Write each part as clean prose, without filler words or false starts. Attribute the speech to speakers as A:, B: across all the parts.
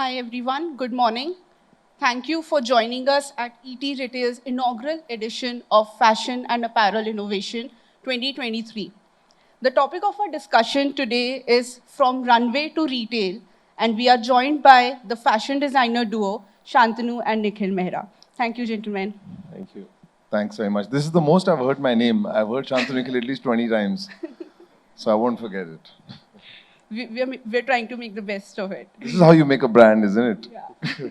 A: Hi everyone, good morning. Thank you for joining us at ET Retail's inaugural edition of Fashion and Apparel Innovation 2023. The topic of our discussion today is From Runway to Retail, and we are joined by the fashion designer duo, Shantanu and Nikhil Mehra. Thank you, gentlemen.
B: Thank you. Thanks very much. This is the most I've heard my name. I've heard Shantanu Nikhil at least 20 times. So I won't forget it.
A: We're trying to make the best of it.
B: This is how you make a brand, isn't it?
A: Yeah.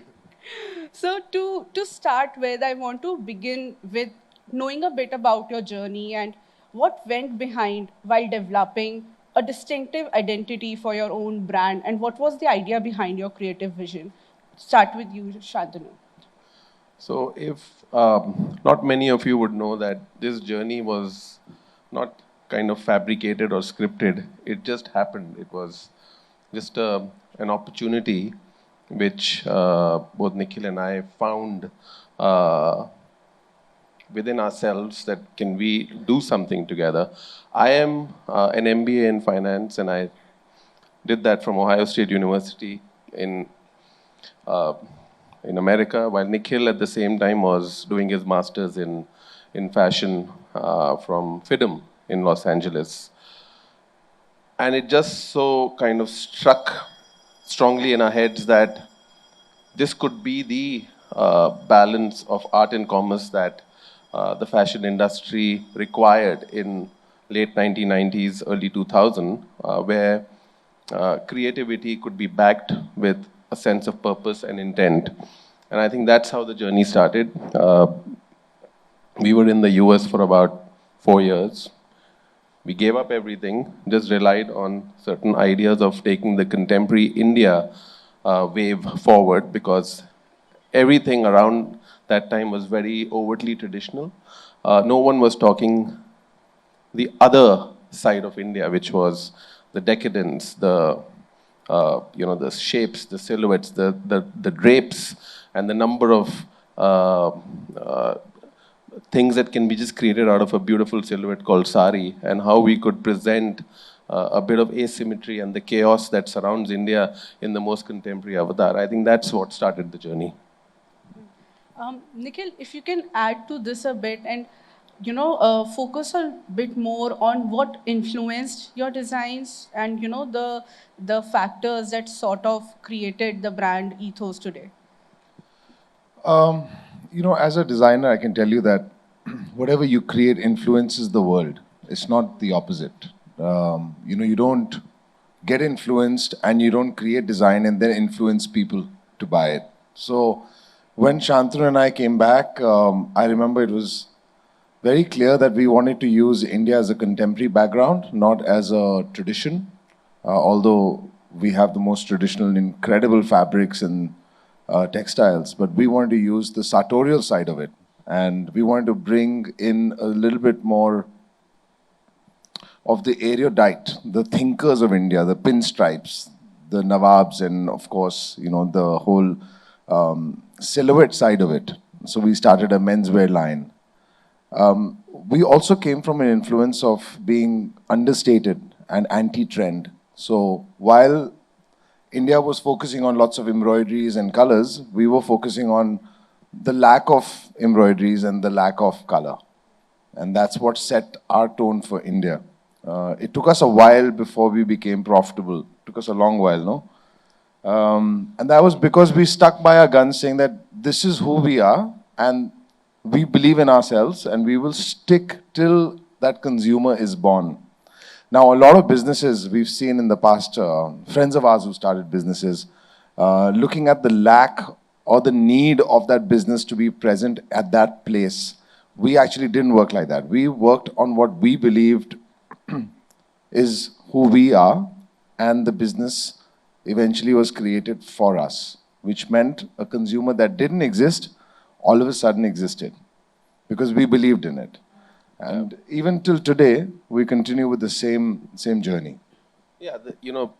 A: So to start with, I want to begin with knowing a bit about your journey and what went behind while developing a distinctive identity for your own brand, and what was the idea behind your creative vision. Start with you, Shantanu.
C: So, if not many of you would know that this journey was not kind of fabricated or scripted, it just happened. It was just an opportunity which both Nikhil and I found within ourselves that can we do something together. I am an MBA in finance, and I did that from Ohio State University uh, in America, while Nikhil at the same time was doing his master's in fashion from FIDM in Los Angeles. And it just so kind of struck strongly in our heads that this could be the balance of art and commerce that the fashion industry required in late 1990s, early 2000, where creativity could be backed with a sense of purpose and intent. And I think that's how the journey started. We were in the US for about 4 years. We gave up everything, just relied on certain ideas of taking the contemporary India wave forward, because everything around that time was very overtly traditional. No one was talking the other side of India, which was the decadence, the shapes, the silhouettes, the drapes, and the number of things that can be just created out of a beautiful silhouette called sari, and how we could present a bit of asymmetry and the chaos that surrounds India in the most contemporary avatar. I think that's what started the journey.
A: Nikhil, if you can add to this a bit and focus a bit more on what influenced your designs and the factors that sort of created the brand ethos today.
B: As a designer, I can tell you that whatever you create influences the world. It's not the opposite. You don't get influenced and you don't create design and then influence people to buy it. So when Shantanu and I came back, I remember it was very clear that we wanted to use India as a contemporary background, not as a tradition, although we have the most traditional and incredible fabrics and textiles, but we wanted to use the sartorial side of it. And we wanted to bring in a little bit more of the erudite, the thinkers of India, the pinstripes, the Nawabs, and of course, the whole silhouette side of it. So we started a menswear line. We also came from an influence of being understated and anti-trend. So while India was focusing on lots of embroideries and colors, we were focusing on the lack of embroideries and the lack of color. And that's what set our tone for India. It took us a while before we became profitable. It took us a long while, no? And that was because we stuck by our guns, saying that this is who we are and we believe in ourselves and we will stick till that consumer is born. Now, a lot of businesses we've seen in the past, friends of ours who started businesses, looking at the lack or the need of that business to be present at that place. We actually didn't work like that. We worked on what we believed is who we are, and the business eventually was created for us, which meant a consumer that didn't exist all of a sudden existed because we believed in it. And even till today, we continue with the same journey.
C: Yeah,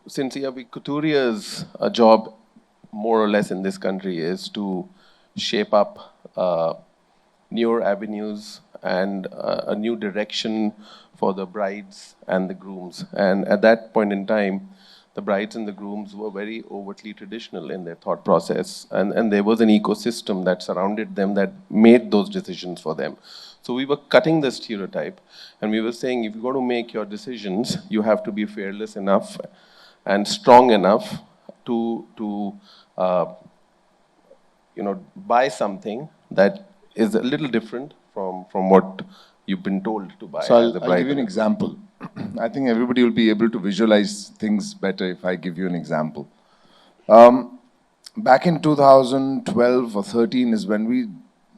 C: since Couturiers' job more or less in this country is to shape up newer avenues and a new direction for the brides and the grooms. And at that point in time, the brides and the grooms were very overtly traditional in their thought process, and there was an ecosystem that surrounded them that made those decisions for them. So we were cutting the stereotype, and we were saying, if you're going to make your decisions, you have to be fearless enough and strong enough to buy something that is a little different from what you've been told to buy.
B: So
C: as a
B: I'll
C: bride.
B: give you an example. I think everybody will be able to visualize things better if I give you an example. Back in 2012 or 13 is when we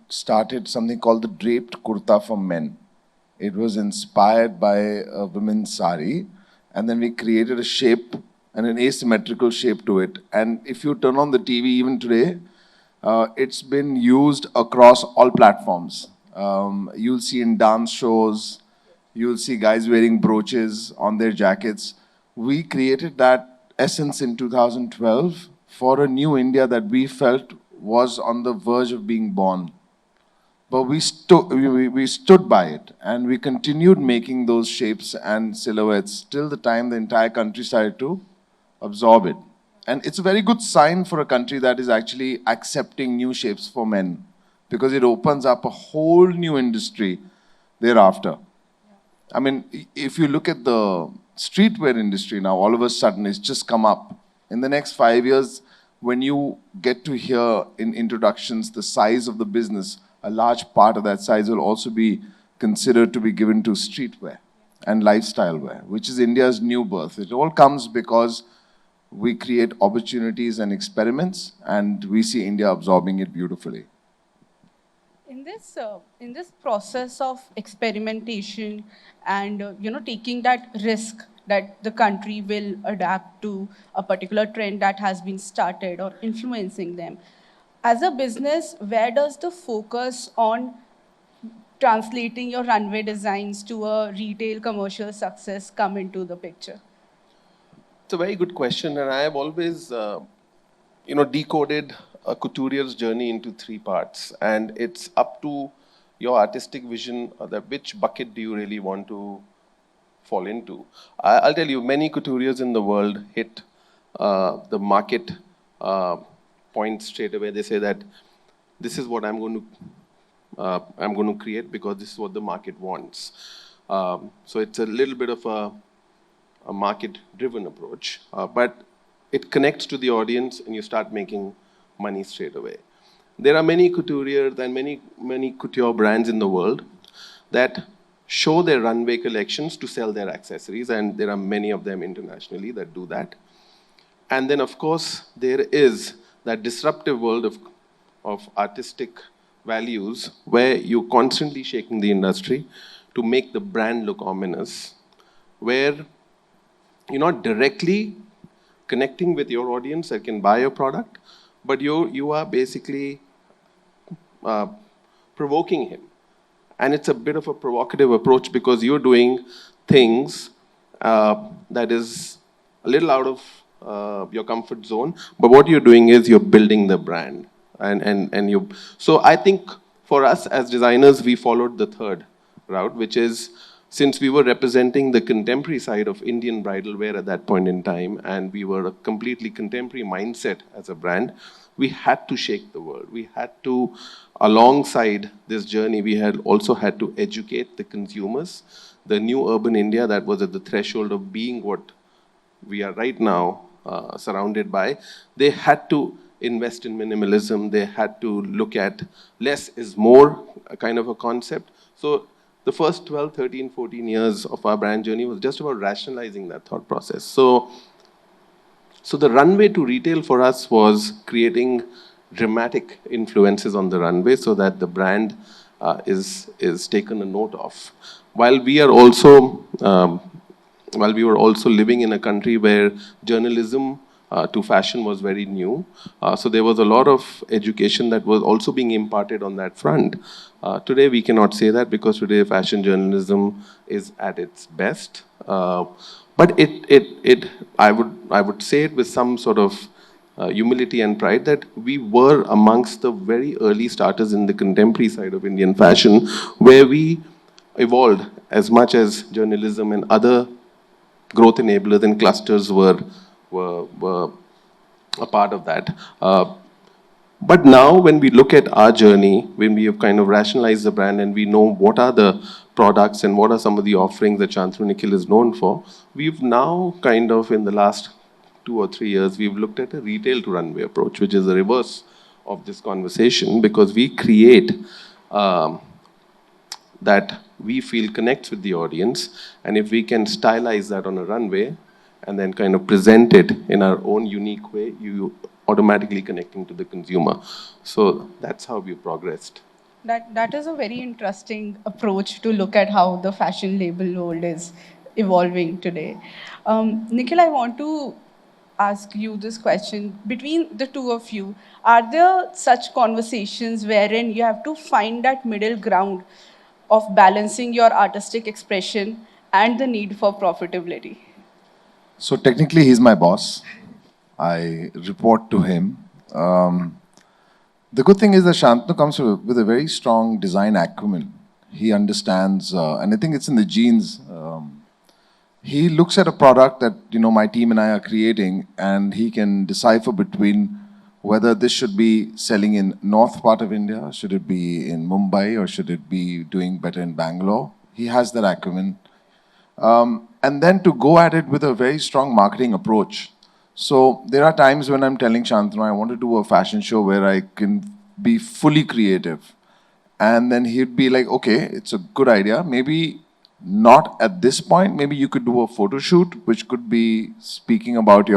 B: started something called the draped kurta for men. It was inspired by a women's sari, and then we created a shape and an asymmetrical shape to it. And if you turn on the TV even today, it's been used across all platforms. You'll see in dance shows, you'll see guys wearing brooches on their jackets. We created that essence in 2012 for a new India that we felt was on the verge of being born. But we stood by it, and we continued making those shapes and silhouettes till the time the entire country started to absorb it. And it's a very good sign for a country that is actually accepting new shapes for men, because it opens up a whole new industry thereafter. I mean, if you look at the streetwear industry now, all of a sudden it's just come up. In the next 5 years, when you get to hear in introductions the size of the business, a large part of that size will also be considered to be given to streetwear and lifestyle wear, which is India's new birth. It all comes because we create opportunities and experiments, and we see India absorbing it beautifully.
A: In this process of experimentation and taking that risk that the country will adapt to a particular trend that has been started or influencing them, as a business, where does the focus on translating your runway designs to a retail commercial success come into the picture?
C: It's a very good question, and I have always, decoded a couturier's journey into 3 parts, and it's up to your artistic vision that which bucket do you really want to fall into. I'll tell you, many couturiers in the world hit the market point straight away. They say that this is what I'm going to create because this is what the market wants. So it's a little bit of a market-driven approach, but it connects to the audience, and you start making money straight away. There are many couturiers and many couture brands in the world that show their runway collections to sell their accessories, and there are many of them internationally that do that. And then, of course, there is that disruptive world of artistic values where you're constantly shaking the industry to make the brand look ominous, where you're not directly connecting with your audience that can buy your product, but you are basically provoking him. And it's a bit of a provocative approach because you're doing things that is a little out of your comfort zone, but what you're doing is you're building the brand. So I think for us as designers, we followed the third route, which is, since we were representing the contemporary side of Indian bridal wear at that point in time, and we were a completely contemporary mindset as a brand, we had to shake the world. We had to, alongside this journey, we had also had to educate the consumers. The new urban India that was at the threshold of being what we are right now surrounded by, they had to invest in minimalism. They had to look at less is more, a kind of a concept. So the first 12, 13, 14 years of our brand journey was just about rationalizing that thought process. So the runway to retail for us was creating dramatic influences on the runway so that the brand is taken a note of. While we were also living in a country where journalism to fashion was very new, so there was a lot of education that was also being imparted on that front. Today we cannot say that because today fashion journalism is at its best. But I would say it with some sort of humility and pride that we were amongst the very early starters in the contemporary side of Indian fashion, where we evolved as much as journalism and other growth enablers and clusters were were a part of that. But now when we look at our journey, when we have kind of rationalized the brand and we know what are the products and what are some of the offerings that Shantanu Nikhil is known for, we've now kind of in the last 2 or 3 years, we've looked at a retail to runway approach, which is the reverse of this conversation, because we create that we feel connects with the audience, and if we can stylize that on a runway and then kind of present it in our own unique way, you automatically connecting to the consumer. So that's how we progressed.
A: That is a very interesting approach to look at how the fashion label world is evolving today. Nikhil, I want to ask you this question. Between the two of you, are there such conversations wherein you have to find that middle ground of balancing your artistic expression and the need for profitability?
B: So technically, he's my boss. I report to him. The good thing is that Shantanu comes with a very strong design acumen. He understands, and I think it's in the genes. He looks at a product that my team and I are creating, and he can decipher between whether this should be selling in north part of India, should it be in Mumbai, or should it be doing better in Bangalore. He has that acumen. And then to go at it with a very strong marketing approach. So there are times when I'm telling Shantanu, I want to do a fashion show where I can be fully creative. And then he'd be like, okay, it's a good idea. Maybe not at this point. Maybe you could do a photo shoot, which could be speaking about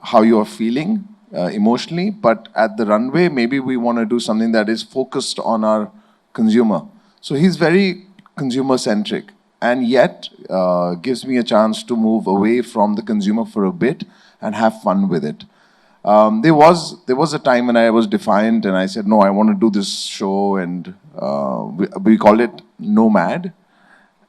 B: how you are feeling emotionally. But at the runway, maybe we want to do something that is focused on our consumer. So he's very consumer-centric, and yet gives me a chance to move away from the consumer for a bit and have fun with it. There was a time when I was defiant and I said, no, I want to do this show, and we called it Nomad.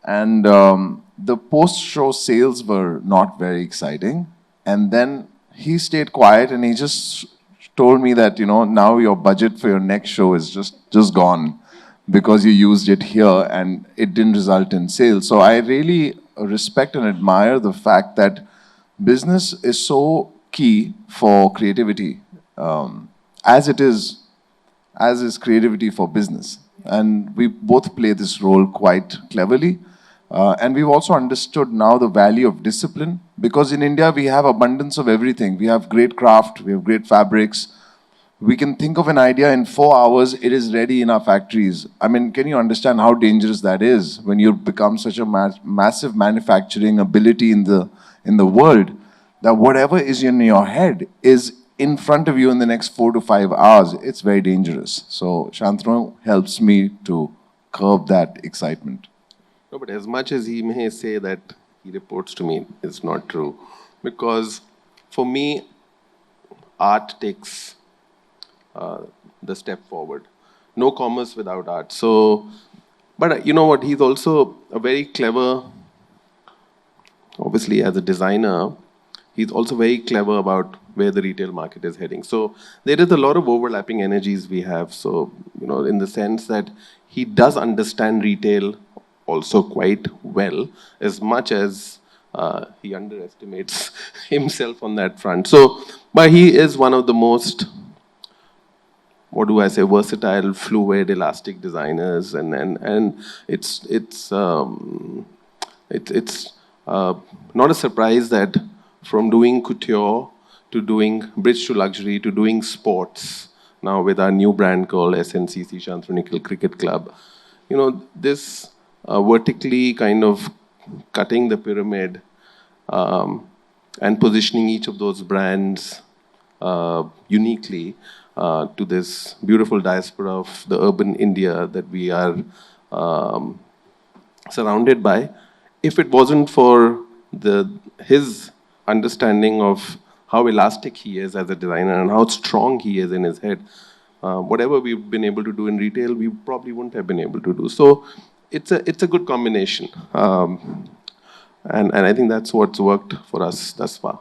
B: And the post-show sales were not very exciting. And then he stayed quiet and he just told me that, now your budget for your next show is just gone, because you used it here and it didn't result in sales. So I really respect and admire the fact that business is so key for creativity, as is creativity for business. And we both play this role quite cleverly. And we've also understood now the value of discipline, because in India we have abundance of everything. We have great craft, we have great fabrics. We can think of an idea in 4 hours, it is ready in our factories. I mean, can you understand how dangerous that is when you become such a massive manufacturing ability in the world, that whatever is in your head is in front of you in the next 4 to 5 hours? It's very dangerous. So Shantanu helps me to curb that excitement.
C: No, but as much as he may say that he reports to me, it's not true. Because for me, art takes the step forward. No commerce without art. So, but you know what? He's also a very clever, obviously as a designer, he's also very clever about where the retail market is heading. So there is a lot of overlapping energies we have. So, in the sense that he does understand retail also quite well, as much as he underestimates himself on that front. So, but he is one of the most, versatile, fluid, elastic designers, and it's not a surprise that from doing couture to doing bridge to luxury to doing sports, now with our new brand called SNCC, Shantanu Nikhil Cricket Club, this vertically kind of cutting the pyramid and positioning each of those brands uniquely to this beautiful diaspora of the urban India that we are surrounded by. If it wasn't for his understanding of how elastic he is as a designer and how strong he is in his head, whatever we've been able to do in retail, we probably wouldn't have been able to do. So it's a good combination. And I think that's what's worked for us thus far.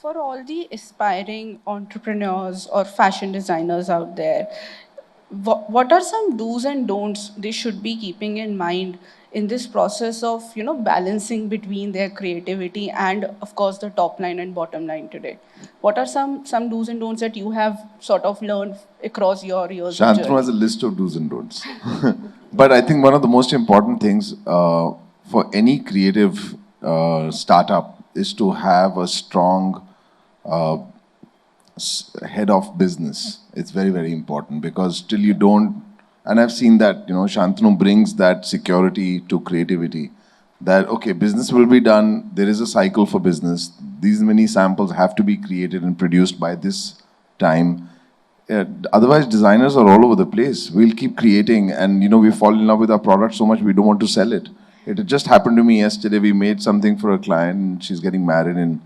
A: For all the aspiring entrepreneurs or fashion designers out there, what are some do's and don'ts they should be keeping in mind in this process of, balancing between their creativity and, of course, the top line and bottom line today? What are some do's and don'ts that you have sort of learned across your years of
B: Shantanu
A: journey?
B: has a list of do's and don'ts. But I think one of the most important things for any creative startup is to have a strong head of business. It's very, very important, because till you don't, and I've seen that, Shantanu brings that security to creativity. That, okay, business will be done, there is a cycle for business, these many samples have to be created and produced by this time. Otherwise, designers are all over the place. We'll keep creating, and we fall in love with our product so much we don't want to sell it. It just happened to me yesterday. We made something for a client, and she's getting married in,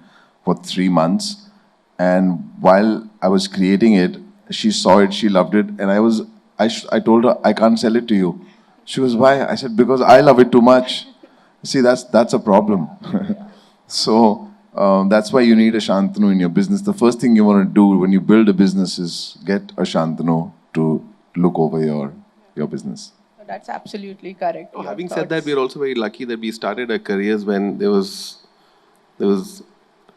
B: 3 months. And while I was creating it, she saw it, she loved it, and I told her, I can't sell it to you. She goes, why? I said, because I love it too much. See, that's a problem. So that's why you need a Shantanu in your business. The first thing you want to do when you build a business is get a Shantanu to look over your business.
A: That's absolutely correct.
C: Oh,
A: Your
C: having said that,
A: thoughts?
C: we're also very lucky that we started our careers when there was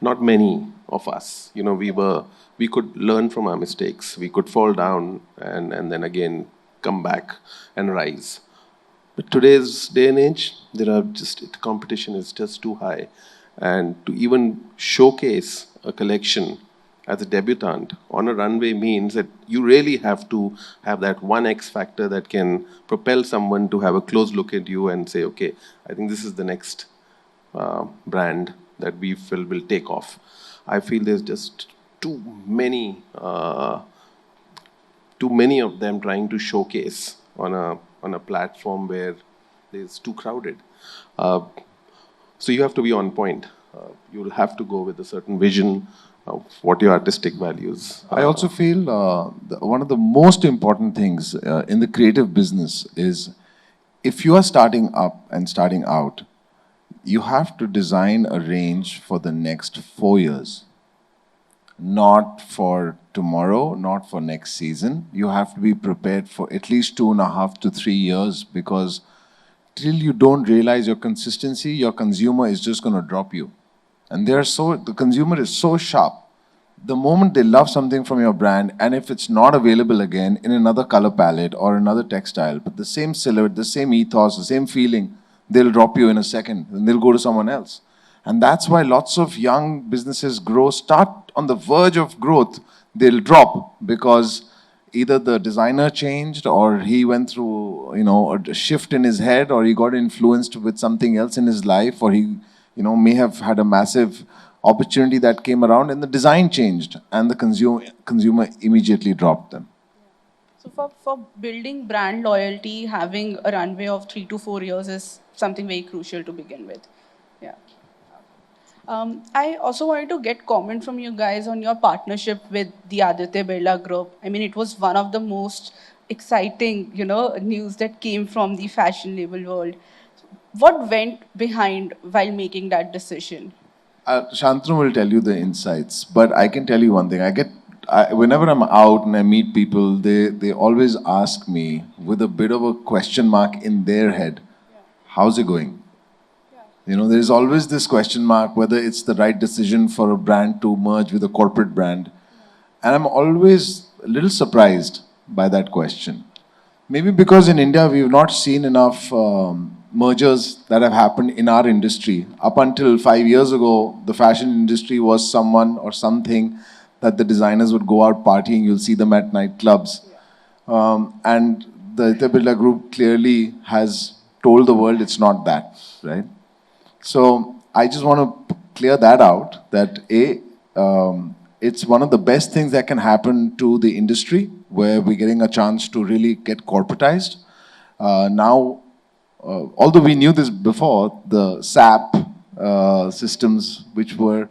C: not many of us. We could learn from our mistakes. We could fall down and then again come back and rise. But today's day and age, competition is just too high. And to even showcase a collection as a debutant on a runway means that you really have to have that one X factor that can propel someone to have a close look at you and say, okay, I think this is the next brand that we feel will take off. I feel there's just too many of them trying to showcase on a platform where it's too crowded. So you have to be on point. You'll have to go with a certain vision of what your artistic values are.
B: I also feel one of the most important things in the creative business is, if you are starting up and starting out, you have to design a range for the next 4 years. Not for tomorrow, not for next season. You have to be prepared for at least 2.5 to 3 years, because till you don't realize your consistency, your consumer is just going to drop you. And the consumer is so sharp. The moment they love something from your brand, and if it's not available again in another color palette or another textile, but the same silhouette, the same ethos, the same feeling, they'll drop you in a second and they'll go to someone else. And that's why lots of young businesses start on the verge of growth, they'll drop because either the designer changed, or he went through, a shift in his head, or he got influenced with something else in his life, or he, may have had a massive opportunity that came around and the design changed, and the consumer immediately dropped them.
A: So for building brand loyalty, having a runway of 3 to 4 years is something very crucial to begin with. Yeah. I also wanted to get comment from you guys on your partnership with the Aditya Birla Group. I mean, it was one of the most exciting, news that came from the fashion label world. What went behind while making that decision?
B: Shantanu will tell you the insights, but I can tell you one thing. Whenever I'm out and I meet people, they always ask me with a bit of a question mark in their head, how's it going? There's always this question mark whether it's the right decision for a brand to merge with a corporate brand. And I'm always a little surprised by that question. Maybe because in India, we've not seen enough mergers that have happened in our industry. Up until 5 years ago, the fashion industry was someone or something that the designers would go out partying. You'll see them at nightclubs. And the Aditya Birla Group clearly has told the world it's not that, right? So I just want to clear that out, that it's one of the best things that can happen to the industry, where we're getting a chance to really get corporatized. Now, although we knew this before, the SAP systems, which were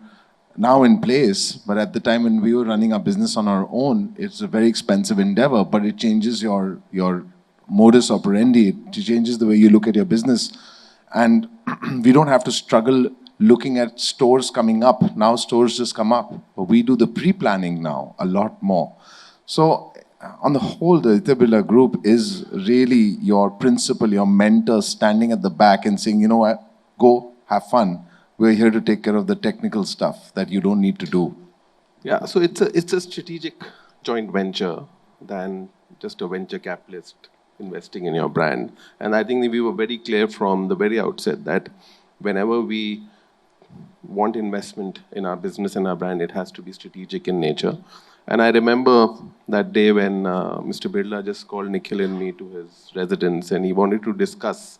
B: now in place, but at the time when we were running our business on our own, it's a very expensive endeavor, but it changes your modus operandi, it changes the way you look at your business. And we don't have to struggle looking at stores coming up. Now stores just come up. But we do the pre-planning now a lot more. So on the whole, the Aditya Birla Group is really your principal, your mentor standing at the back and saying, you know what, go, have fun. We're here to take care of the technical stuff that you don't need to do.
C: Yeah, so it's a strategic joint venture than just a venture capitalist investing in your brand. And I think we were very clear from the very outset that whenever we want investment in our business and our brand, it has to be strategic in nature. And I remember that day when Mr. Birla just called Nikhil and me to his residence, and he wanted to discuss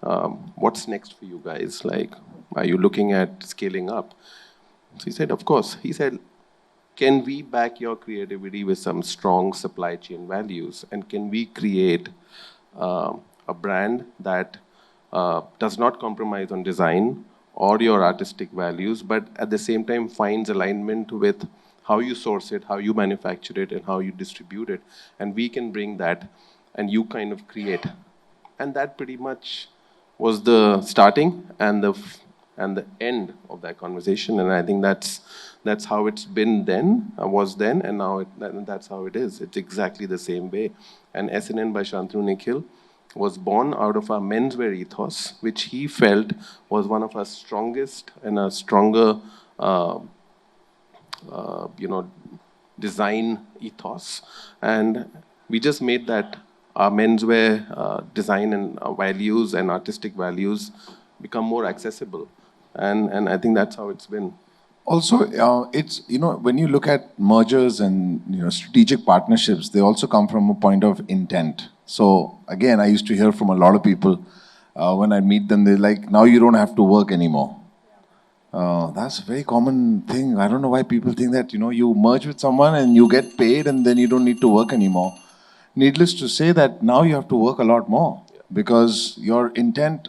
C: what's next for you guys. Like, are you looking at scaling up? So he said, of course. He said, can we back your creativity with some strong supply chain values? And can we create a brand that does not compromise on design or your artistic values, but at the same time finds alignment with how you source it, how you manufacture it, and how you distribute it. And we can bring that, and you kind of create. And that pretty much was the starting and the end of that conversation. And I think that's how it's been then, was then, and now that's how it is. It's exactly the same way. And SNN by Shantanu Nikhil was born out of our menswear ethos, which he felt was one of our strongest and a stronger, design ethos. And we just made that our menswear design and values and artistic values become more accessible. And I think that's how it's been.
B: Also, it's, when you look at mergers and, strategic partnerships, they also come from a point of intent. So again, I used to hear from a lot of people when I meet them, they're like, now you don't have to work anymore. That's a very common thing. I don't know why people think that, you merge with someone and you get paid and then you don't need to work anymore. Needless to say that now you have to work a lot more because our intent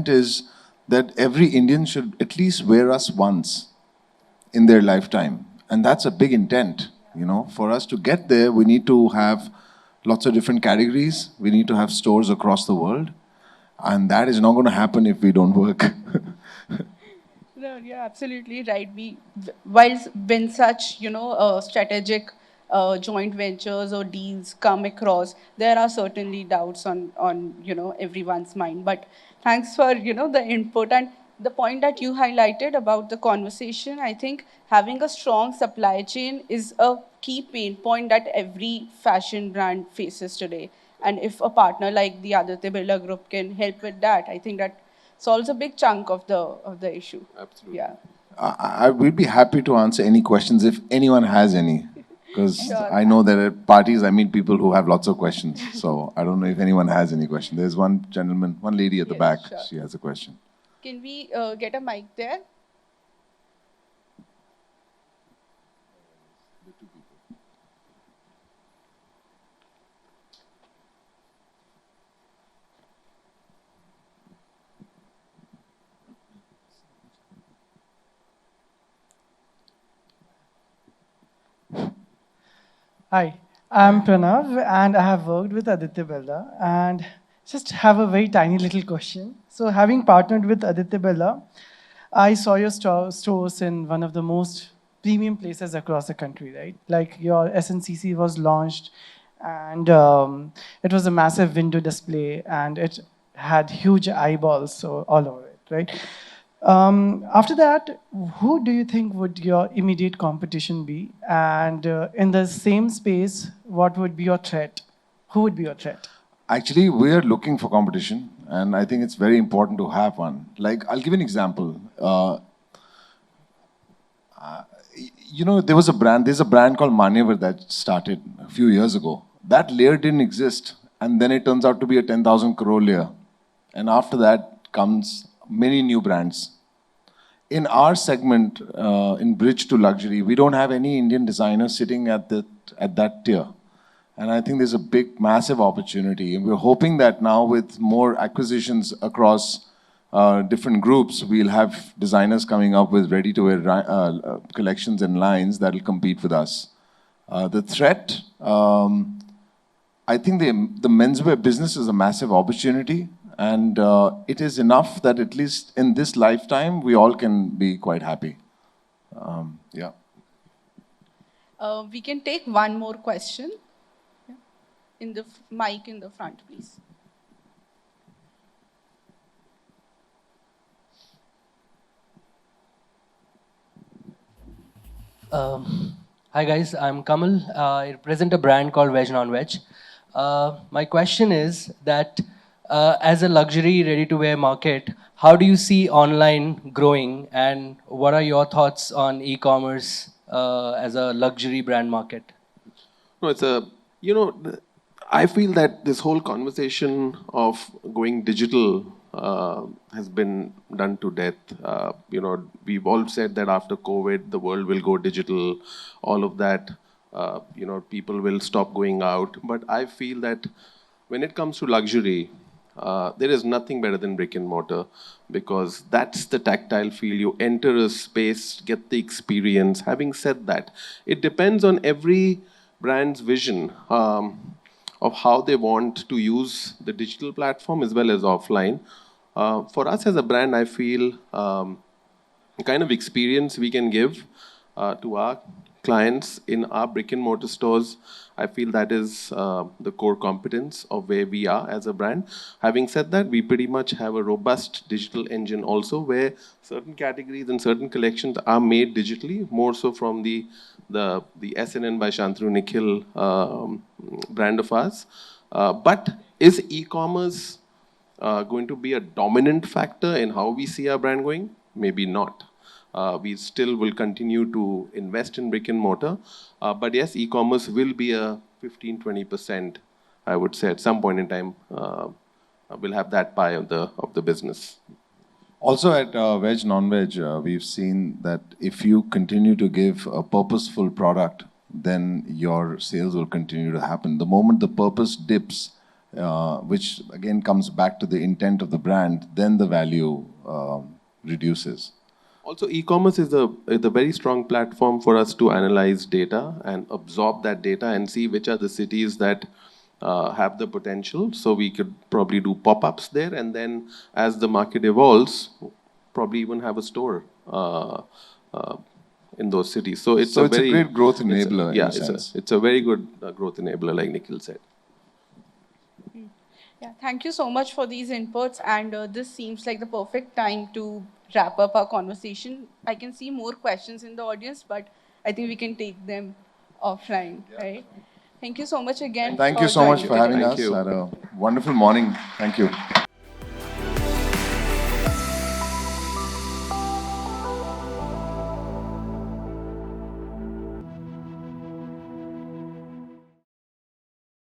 B: is that every Indian should at least wear us once in their lifetime. And that's a big intent. For us to get there, we need to have lots of different categories. We need to have stores across the world. And that is not going to happen if we don't work.
A: No, you're absolutely right. When such, strategic joint ventures or deals come across, there are certainly doubts on everyone's mind. But thanks for, the input and the point that you highlighted about the conversation. I think having a strong supply chain is a key pain point that every fashion brand faces today. And if a partner like the Aditya Birla Group can help with that, I think that solves a big chunk of the issue.
C: Absolutely.
A: Yeah.
B: I will be happy to answer any questions if anyone has any. Because
A: Sure.
B: I know that at parties I meet people who have lots of questions. So I don't know if anyone has any question. There's one gentleman, one lady at the
A: Yes,
B: back.
A: sure.
B: She has a question.
A: Can we get a mic there?
D: Hi, I'm Pranav, and I have worked with Aditya Birla, and just have a very tiny little question. So, having partnered with Aditya Birla, I saw your stores in one of the most premium places across the country, right? Like your SNCC was launched, and it was a massive window display, and it had huge eyeballs so all over it, right? After that, who do you think would your immediate competition be? And in the same space, what would be your threat? Who would be your threat?
B: Actually, we're looking for competition, and I think it's very important to have one. Like, I'll give you an example. There's a brand called Manyavar that started a few years ago. That layer didn't exist, and then it turns out to be a 10,000 crore layer. And after that comes many new brands. In our segment, in bridge to luxury, we don't have any Indian designer sitting at that tier. And I think there's a big, massive opportunity. And we're hoping that now with more acquisitions across different groups, we'll have designers coming up with ready-to-wear collections and lines that will compete with us. The threat, I think the menswear business is a massive opportunity. And it is enough that at least in this lifetime, we all can be quite happy. Yeah.
A: We can take one more question. in the mic in the front, please.
E: Hi guys, I'm Kamal. I represent a brand called Veg Non-Veg. My question is that as a luxury ready-to-wear market, how do you see online growing, and what are your thoughts on e-commerce as a luxury brand market?
C: No, it's a, you know, I feel that this whole conversation of going digital has been done to death. We've all said that after COVID, the world will go digital, all of that, people will stop going out. But I feel that when it comes to luxury, there is nothing better than brick and mortar, because that's the tactile feel. You enter a space, get the experience. Having said that, it depends on every brand's vision of how they want to use the digital platform as well as offline. For us as a brand, I feel the kind of experience we can give to our clients in our brick and mortar stores, I feel that is the core competence of where we are as a brand. Having said that, we pretty much have a robust digital engine also, where certain categories and certain collections are made digitally, more so from the SNN by Shantanu Nikhil brand of ours. But is e-commerce going to be a dominant factor in how we see our brand going? Maybe not. We still will continue to invest in brick and mortar. But yes, e-commerce will be a 15-20%, I would say, at some point in time. We'll have that pie of the business.
B: Also at Veg Non-Veg, we've seen that if you continue to give a purposeful product, then your sales will continue to happen. The moment the purpose dips, which again comes back to the intent of the brand, then the value reduces.
C: Also, e-commerce is a very strong platform for us to analyze data and absorb that data and see which are the cities that have the potential. So we could probably do pop-ups there, and then as the market evolves, probably even have a store in those cities. So it's a
B: great growth enabler.
C: It's a very good growth enabler, like Nikhil said.
A: Yeah, thank you so much for these inputs, and this seems like the perfect time to wrap up our conversation. I can see more questions in the audience, but I think we can take them offline, right? Thank you so much again.
B: Thank you so much for having us.
C: Thank you.
B: Had a wonderful morning. Thank you.